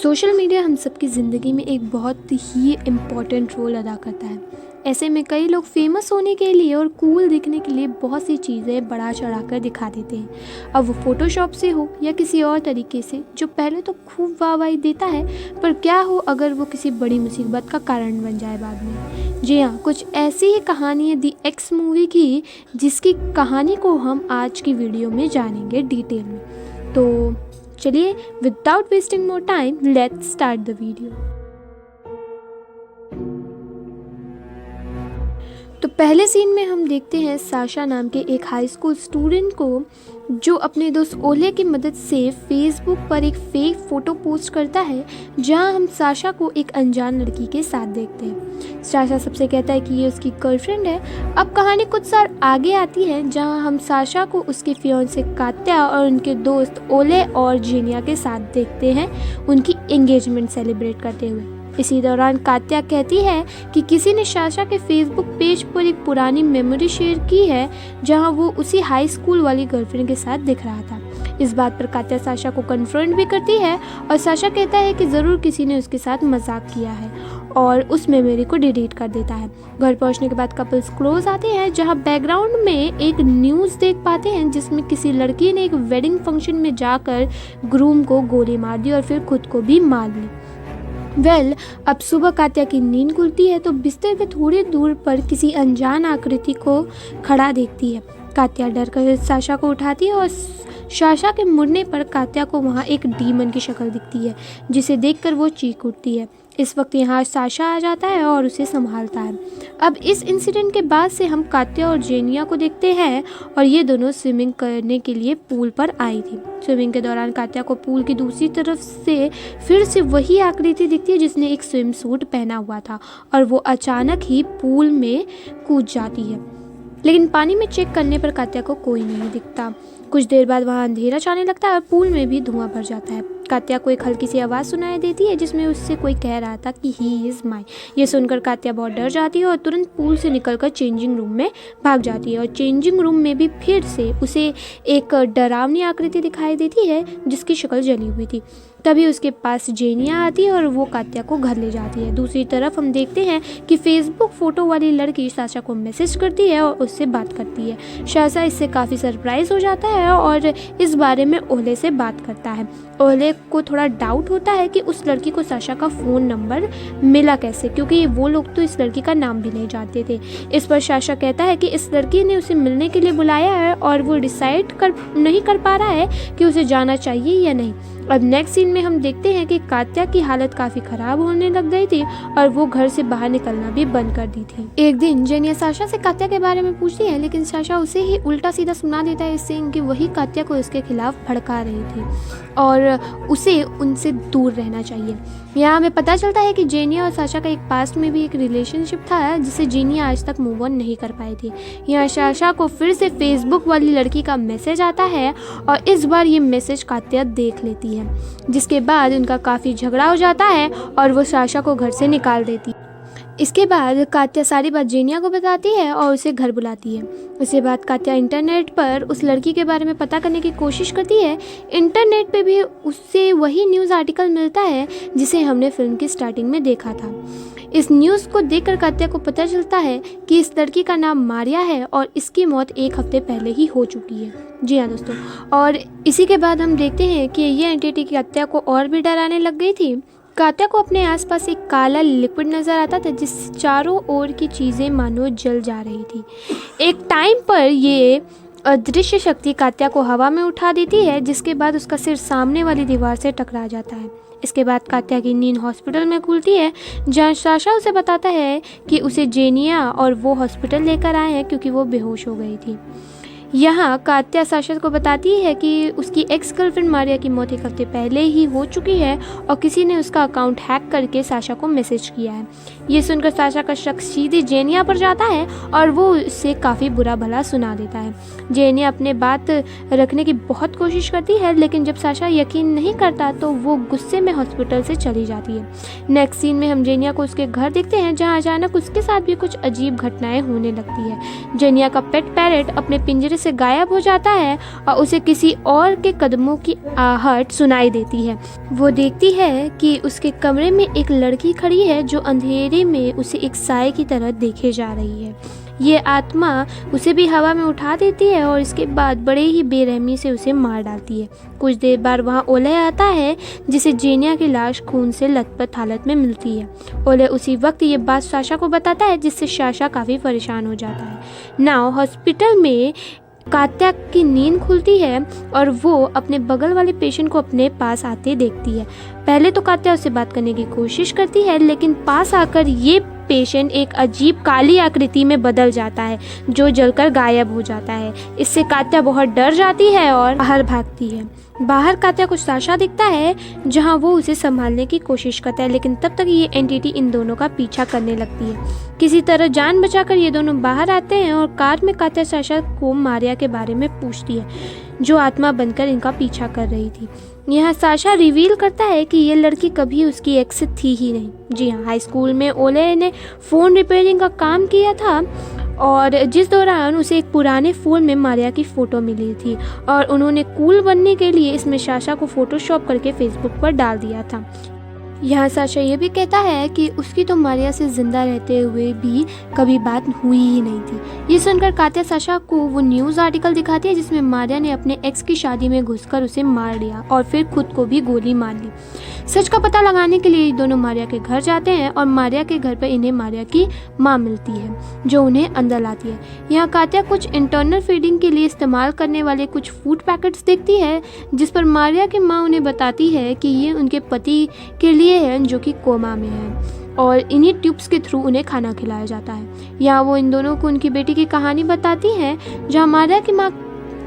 Social media हम सबकी ज़िंदगी में एक बहुत ही इम्पॉर्टेंट रोल अदा करता है। ऐसे में कई लोग फेमस होने के लिए और कूल दिखने के लिए बहुत सी चीज़ें बढ़ा चढ़ा कर दिखा देते हैं। अब वो फ़ोटोशॉप से हो या किसी और तरीके से, जो पहले तो खूब वाहवाही देता है, पर क्या हो अगर वो किसी बड़ी मुसीबत का कारण बन जाए बाद में। जी हाँ, कुछ ऐसी ही कहानी है दी एक्स मूवी की, जिसकी कहानी को हम आज की वीडियो में जानेंगे डिटेल में। तो चलिए, without wasting more time, let's start the video. तो पहले सीन में हम देखते हैं साशा नाम के एक हाई स्कूल स्टूडेंट को, जो अपने दोस्त ओले की मदद से फेसबुक पर एक फेक फ़ोटो पोस्ट करता है, जहां हम साशा को एक अनजान लड़की के साथ देखते हैं। साशा सबसे कहता है कि ये उसकी गर्लफ्रेंड है। अब कहानी कुछ साल आगे आती है, जहां हम साशा को उसके फियांसे कात्या और उनके दोस्त ओले और जेनिया के साथ देखते हैं, उनकी एंगेजमेंट सेलिब्रेट करते हुए। इसी दौरान कात्या कहती है कि किसी ने साशा के फेसबुक पेज पर एक पुरानी मेमोरी शेयर की है, जहां वो उसी हाई स्कूल वाली गर्लफ्रेंड के साथ दिख रहा था। इस बात पर कात्या साशा को कन्फ्रंट भी करती है और साशा कहता है कि ज़रूर किसी ने उसके साथ मजाक किया है और उस मेमोरी को डिलीट कर देता है। घर पहुंचने के बाद कपल्स क्लोज आते हैं, जहां बैकग्राउंड में एक न्यूज़ देख पाते हैं जिसमें किसी लड़की ने एक वेडिंग फंक्शन में जाकर ग्रूम को गोली मार दी और फिर खुद को भी मार ली। अब सुबह कात्या की नींद खुलती है तो बिस्तर पे थोड़ी दूर पर किसी अनजान आकृति को खड़ा देखती है। कात्या डर कर साशा को उठाती है और साशा के मुड़ने पर कात्या को वहाँ एक डीमन की शक्ल दिखती है, जिसे देखकर वो चीख उठती है। इस वक्त यहाँ साशा आ जाता है और उसे संभालता है। अब इस इंसिडेंट के बाद से हम कात्या और जेनिया को देखते हैं और ये दोनों स्विमिंग करने के लिए पूल पर आई थी। स्विमिंग के दौरान कात्या को पूल की दूसरी तरफ से फिर से वही आकृति दिखती है जिसने एक स्विम सूट पहना हुआ था, और वो अचानक ही पूल में कूद जाती है। लेकिन पानी में चेक करने पर कात्या को कोई नहीं दिखता। कुछ देर बाद वहाँ अंधेरा छाने लगता है और पूल में भी धुआं भर जाता है। कात्या को एक हल्की सी आवाज़ सुनाई देती है जिसमें उससे कोई कह रहा था कि ही इज़ माई। ये सुनकर कात्या बहुत डर जाती है और तुरंत पूल से निकलकर चेंजिंग रूम में भाग जाती है। और चेंजिंग रूम में भी फिर से उसे एक डरावनी आकृति दिखाई देती है जिसकी शक्ल जली हुई थी। तभी उसके पास जेनिया आती है और वो कात्या को घर ले जाती है। दूसरी तरफ हम देखते हैं कि फेसबुक फ़ोटो वाली लड़की साशा को मैसेज करती है और उससे बात करती है। साशा इससे काफ़ी सरप्राइज हो जाता है और इस बारे में ओले से बात करता है। ओले को थोड़ा डाउट होता है कि उस लड़की को साशा का फ़ोन नंबर मिला कैसे, क्योंकि वो लोग तो इस लड़की का नाम भी नहीं जानते थे। इस पर साशा कहता है कि इस लड़की ने उसे मिलने के लिए बुलाया है और वो डिसाइड नहीं कर पा रहा है कि उसे जाना चाहिए या नहीं। अब नेक्स्ट सीन में हम देखते हैं कि कात्या की हालत काफ़ी ख़राब होने लग गई थी और वो घर से बाहर निकलना भी बंद कर दी थी। एक दिन जेनिया साशा से कात्या के बारे में पूछती है, लेकिन साशा उसे ही उल्टा सीधा सुना देता है, इससे कि वही कात्या को इसके खिलाफ भड़का रही थी और उसे उनसे दूर रहना चाहिए। यहाँ हमें पता चलता है कि जेनिया और साशा का एक पास्ट में भी एक रिलेशनशिप था जिसे जेनिया आज तक मूव ऑन नहीं कर पाई थी। यहाँ साशा को फिर से फेसबुक वाली लड़की का मैसेज आता है और इस बार ये मैसेज कात्या देख लेती है, जिसके बाद उनका काफ़ी झगड़ा हो जाता है और वो साशा को घर से निकाल देती है। इसके बाद कात्या सारी बात जेनिया को बताती है और उसे घर बुलाती है। उसके बाद कात्या इंटरनेट पर उस लड़की के बारे में पता करने की कोशिश करती है। इंटरनेट पे भी उससे वही न्यूज़ आर्टिकल मिलता है जिसे हमने फिल्म की स्टार्टिंग में देखा था। इस न्यूज़ को देखकर कात्या को पता चलता है कि इस लड़की का नाम मारिया है और इसकी मौत एक हफ्ते पहले ही हो चुकी है। जी हाँ दोस्तों, और इसी के बाद हम देखते हैं कि ये एंटिटी कात्या को और भी डराने लग गई थी। कात्या को अपने आसपास एक काला लिक्विड नजर आता था जिस चारों ओर की चीज़ें मानो जल जा रही थी। एक टाइम पर ये अदृश्य शक्ति कात्या को हवा में उठा देती है, जिसके बाद उसका सिर सामने वाली दीवार से टकरा जाता है। इसके बाद कात्या की नींद हॉस्पिटल में खुलती है, जहाँ साशा उसे बताता है कि उसे जेनिया और वो हॉस्पिटल लेकर आए हैं क्योंकि वो बेहोश हो गई थी। यहाँ कात्या साशा को बताती है कि उसकी एक्स गर्लफ्रेंड मारिया की मौत एक हफ्ते पहले ही हो चुकी है और किसी ने उसका अकाउंट हैक करके साशा को मैसेज किया है। ये सुनकर साशा का शक सीधे जेनिया पर जाता है और वो उससे काफ़ी बुरा भला सुना देता है। जेनिया अपने बात रखने की बहुत कोशिश करती है, लेकिन जब साशा यकीन नहीं करता तो वो गुस्से में हॉस्पिटल से चली जाती है। नेक्स्ट सीन में हम जेनिया को उसके घर देखते हैं, जहाँ अचानक उसके साथ भी कुछ अजीब घटनाएं होने लगती है। जेनिया का पेट पैरेट अपने पिंजरे से गायब हो जाता है और उसे किसी और के कदमों की आहट सुनाई देती है। वो देखती है कि उसके कमरे में एक लड़की खड़ी है जो अंधेरे में उसे एक साए की तरह देखे जा रही है। ये आत्मा उसे भी हवा में उठा देती है और इसके बाद बड़े ही बेरहमी से उसे मार डालती है। कुछ देर बाद वहाँ ओले आता है जिसे जेनिया की लाश खून से लथपथ हालत में मिलती है। ओले उसी वक्त ये बात साशा को बताता है जिससे साशा काफ़ी परेशान हो जाता है। नाउ हॉस्पिटल में कात्या की नींद खुलती है और वो अपने बगल वाले पेशेंट को अपने पास आते देखती है। पहले तो कात्या उससे बात करने की कोशिश करती है, लेकिन पास आकर ये पेशेंट एक अजीब काली आकृति में बदल जाता है जो जलकर गायब हो जाता है। इससे कात्या बहुत डर जाती है और बाहर भागती है। बाहर कात्या को साशा दिखता है जहां वो उसे संभालने की कोशिश करता है, लेकिन तब तक ये एंटिटी इन दोनों का पीछा करने लगती है। किसी तरह जान बचाकर ये दोनों बाहर आते हैं और कार में कात्या साशा को मारिया के बारे में पूछती है जो आत्मा बनकर इनका पीछा कर रही थी। यहाँ साशा रिवील करता है कि ये लड़की कभी उसकी एक्स थी ही नहीं। जी हाँ, हाई स्कूल में ओले ने फ़ोन रिपेयरिंग का काम किया था और जिस दौरान उसे एक पुराने फ़ोन में मारिया की फ़ोटो मिली थी और उन्होंने कूल बनने के लिए इसमें साशा को फ़ोटोशॉप करके फेसबुक पर डाल दिया था। यहाँ साशा ये भी कहता है कि उसकी तो मारिया से जिंदा रहते हुए भी कभी बात हुई ही नहीं थी। ये सुनकर कात्या साशा को वो न्यूज़ आर्टिकल दिखाती है जिसमें मारिया ने अपने एक्स की शादी में घुसकर उसे मार दिया और फिर खुद को भी गोली मार ली। सच का पता लगाने के लिए दोनों मारिया के घर जाते हैं और मारिया के घर पर इन्हें मारिया की माँ मिलती है जो उन्हें अंदर लाती है। यहाँ कात्या कुछ इंटरनल फीडिंग के लिए इस्तेमाल करने वाले कुछ फूड पैकेट्स देखती है जिस पर मारिया की माँ उन्हें बताती है कि ये उनके पति के लिए है जो कि कोमा में है और इन्हीं ट्यूब्स के थ्रू उन्हें खाना खिलाया जाता है। यहाँ वो इन दोनों को उनकी बेटी की कहानी बताती है जहाँ मारिया की माँ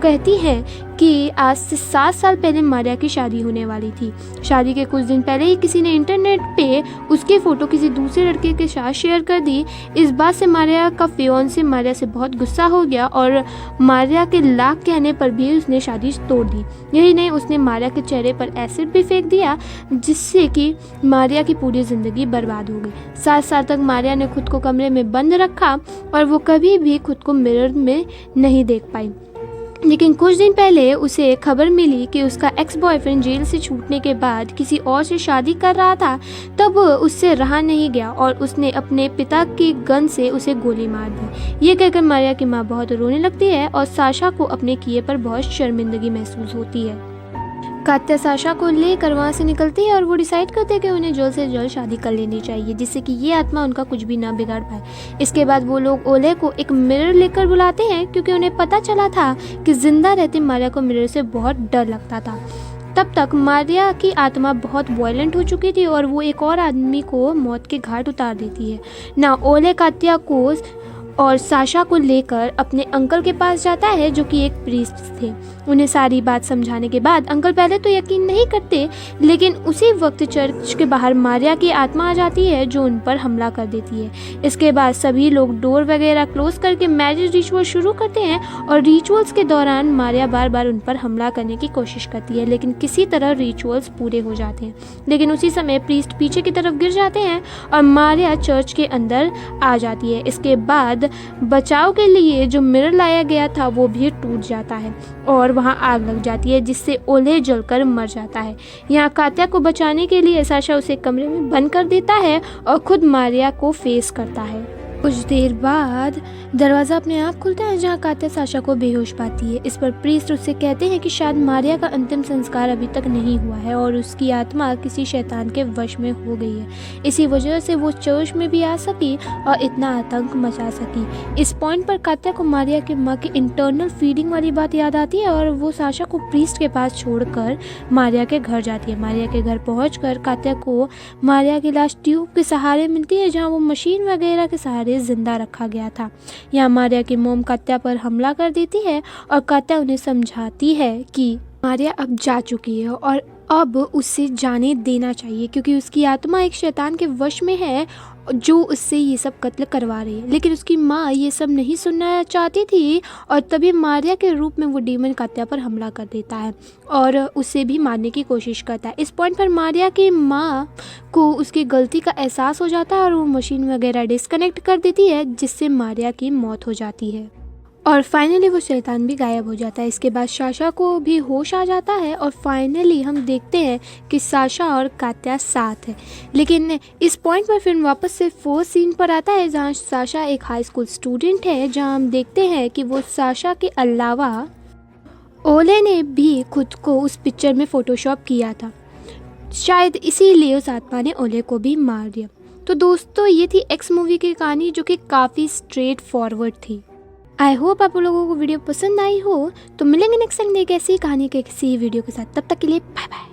कहती है कि आज से 7 साल पहले मारिया की शादी होने वाली थी। शादी के कुछ दिन पहले ही किसी ने इंटरनेट पे उसकी फ़ोटो किसी दूसरे लड़के के साथ शेयर कर दी। इस बात से मारिया का फियोंसे मारिया से बहुत गुस्सा हो गया और मारिया के लाख कहने पर भी उसने शादी तोड़ दी। यही नहीं, उसने मारिया के चेहरे पर एसिड भी फेंक दिया जिससे कि मारिया की पूरी ज़िंदगी बर्बाद हो गई। 7 साल तक मारिया ने खुद को कमरे में बंद रखा और वो कभी भी खुद को मिरर में नहीं देख पाई। लेकिन कुछ दिन पहले उसे खबर मिली कि उसका एक्स बॉयफ्रेंड जेल से छूटने के बाद किसी और से शादी कर रहा था। तब उससे रहा नहीं गया और उसने अपने पिता की गन से उसे गोली मार दी। ये कहकर मारिया की माँ बहुत रोने लगती है और साशा को अपने किए पर बहुत शर्मिंदगी महसूस होती है। कात्या साशा को लेकर वहाँ से निकलती है और वो डिसाइड करते हैं कि उन्हें जल्द से जल्द शादी कर लेनी चाहिए जिससे कि ये आत्मा उनका कुछ भी ना बिगाड़ पाए। इसके बाद वो लोग ओले को एक मिरर लेकर बुलाते हैं क्योंकि उन्हें पता चला था कि जिंदा रहते मारिया को मिरर से बहुत डर लगता था। तब तक मारिया की आत्मा बहुत वायलेंट हो चुकी थी और वो एक और आदमी को मौत के घाट उतार देती है ना। ओले कात्या को और साशा को लेकर अपने अंकल के पास जाता है जो कि एक प्रीस्ट थे। उन्हें सारी बात समझाने के बाद अंकल पहले तो यकीन नहीं करते, लेकिन उसी वक्त चर्च के बाहर मारिया की आत्मा आ जाती है जो उन पर हमला कर देती है। इसके बाद सभी लोग डोर वगैरह क्लोज करके मैरिज रिचुअल शुरू करते हैं और रिचुअल्स के दौरान मारिया बार बार उन पर हमला करने की कोशिश करती है, लेकिन किसी तरह रिचुअल्स पूरे हो जाते हैं। लेकिन उसी समय प्रीस्ट पीछे की तरफ गिर जाते हैं और मारिया चर्च के अंदर आ जाती है। इसके बाद बचाव के लिए जो मिरर लाया गया था वो भी टूट जाता है और वहां आग लग जाती है जिससे ओले जलकर मर जाता है। यहाँ कात्या को बचाने के लिए साशा उसे कमरे में बंद कर देता है और खुद मारिया को फेस करता है। कुछ देर बाद दरवाज़ा अपने आप खुलता है जहाँ कात्या साशा को बेहोश पाती है। इस पर प्रीस्ट उससे कहते हैं कि शायद मारिया का अंतिम संस्कार अभी तक नहीं हुआ है और उसकी आत्मा किसी शैतान के वश में हो गई है। इसी वजह से वो चर्च में भी आ सकी और इतना आतंक मचा सकी। इस पॉइंट पर कात्या को मारिया की माँ की इंटरनल फीडिंग वाली बात याद आती है और वो साशा को प्रीस्ट के पास छोड़कर मारिया के घर जाती है। मारिया के घर पहुँचकर कात्या को मारिया की लाश ट्यूब के सहारे मिलती है जहाँ वो मशीन वगैरह के सहारे जिंदा रखा गया था। यहाँ मारिया की मोम कात्या पर हमला कर देती है और कात्या उन्हें समझाती है कि मारिया अब जा चुकी है और अब उसे जाने देना चाहिए क्योंकि उसकी आत्मा एक शैतान के वश में है जो उससे ये सब कत्ल करवा रही है। लेकिन उसकी माँ ये सब नहीं सुनना चाहती थी और तभी मारिया के रूप में वो डीमन कात्या पर हमला कर देता है और उसे भी मारने की कोशिश करता है। इस पॉइंट पर मारिया की माँ को उसकी गलती का एहसास हो जाता है और वो मशीन वगैरह डिस्कनेक्ट कर देती है जिससे मारिया की मौत हो जाती है। और फाइनली वो शैतान भी गायब हो जाता है। इसके बाद साशा को भी होश आ जाता है और फाइनली हम देखते हैं कि साशा और कात्या साथ है। लेकिन इस पॉइंट पर फिल्म वापस से फोर्थ सीन पर आता है जहाँ साशा एक हाई स्कूल स्टूडेंट है, जहाँ हम देखते हैं कि वो साशा के अलावा ओले ने भी खुद को उस पिक्चर में फ़ोटोशॉप किया था। शायद इसीलिए उस आत्मा ने ओले को भी मार दिया। तो दोस्तों ये थी एक्स मूवी की कहानी जो कि काफ़ी स्ट्रेट फॉरवर्ड थी। आई होप आप लोगों को वीडियो पसंद आई हो। तो मिलेंगे नेक्स्ट टाइम एक ऐसी कहानी के किसी वीडियो के साथ। तब तक के लिए बाय बाय।